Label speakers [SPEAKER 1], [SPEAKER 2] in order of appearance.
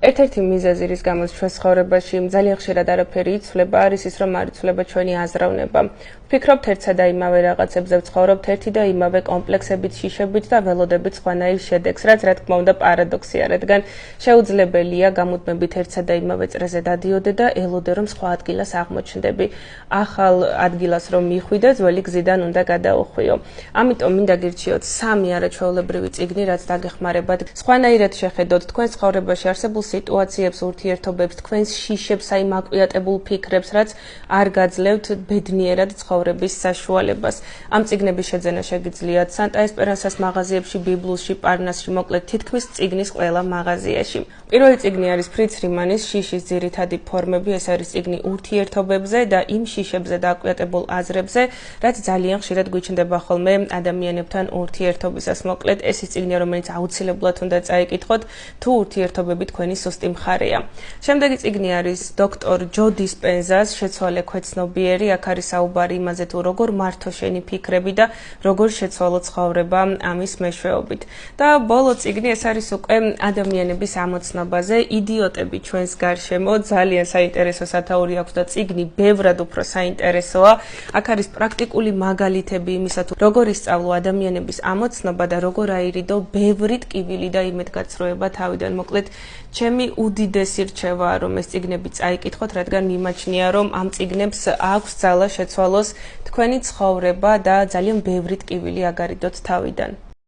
[SPEAKER 1] ერთ-ერთი მიზეზი, რის გამოც ჩვენ ცხოვრებაში ძალიან ხშირად არაფერი იცვლება, არის ის, რომ არ იცვლება ჩვენი აზროვნება. ვფიქრობთ ერთსა და იმავე რაღაცებზე ვცხოვრობთ, ერთი და იმავე კომპლექსებით, შიშებით და ველოდებით სხვანაირ შედეგს, რაც რა თქმა უნდა პარადოქსია, რადგან შეუძლებელია გამუდმებით ერთსა და იმავე წრეზე დადიოდე და ელოდე, რომ სხვა ადგილას აღმოჩნდები. ახალ ადგილას რომ მიხვიდე, ძველი გზიდან უნდა გადაუხვიო. ამიტომ მინდა გირჩიოთ 3 არაჩვეულებრივი წიგნი, რაც დაგეხმარებათ სხვანაირად შეხედოთ თქვენ ცხოვრებაში არსებულ სიტუაციებს, ურთიერთობებს, თქვენს შიშებს, აი მაკვიატებულ ფიქრებს, რაც არ გაძლევთ ბედნიერად ცხოვრების საშუალებას. ამ წიგნების შეძენა შეგიძლიათ სანტა ესპერანსას მაღაზიებში, ბიბლუსში, პარნასში, მოკლედ თითქმის წიგნის ყველა მაღაზიაში. პირველი წიგნი არის ფრიც რიმანის შიშის ძირითადი ფორმები, ეს არის წიგნი ურთიერთობებზე და იმ შიშებზე დააკვიატებულ აზრებზე, რაც ძალიან ხშირად გვიჩნდება ხოლმე ადამიანებთან ურთიერთობისას. მოკლედ ეს ის წიგნია, რომელიც აუცილებლად უნდა წაიკითხოთ, თუ ურთიერთობები თქვენი სუსტი მხარეა. შემდეგი წიგნი არის დოქტორ ჯო დისპენზას შეცვალე ქვეცნობიერი, აქ არის საუბარი იმაზე, თუ როგორ მართო შენი ფიქრები და როგორ შეცვალო ცხოვრება ამის მეშვეობით. და ბოლო წიგნი ეს არის უკვე ადამიანების ამოცნობაზე, იდიოტები ჩვენს გარშემო, ძალიან საინტერესო სათაური აქვს და წიგნი ბევრად უფრო საინტერესოა. აქ არის პრაქტიკული მაგალითები იმისა, თუ როგორ ისწავლო ადამიანების ამოცნობა და როგორ აირიდო ბევრი ტკივილი და იმედგაცრუება თავიდან. მოკლედ, ჩემი უდიდესი რჩევაა, რომ ეს წიგნები წაიკითხოთ, რადგან მიმაჩნია, რომ ამ წიგნებს აქვს ძალა შეცვალოს თქვენი ცხოვრება და ძალიან ბევრი ტკივილი აგარიდოთ თავიდან.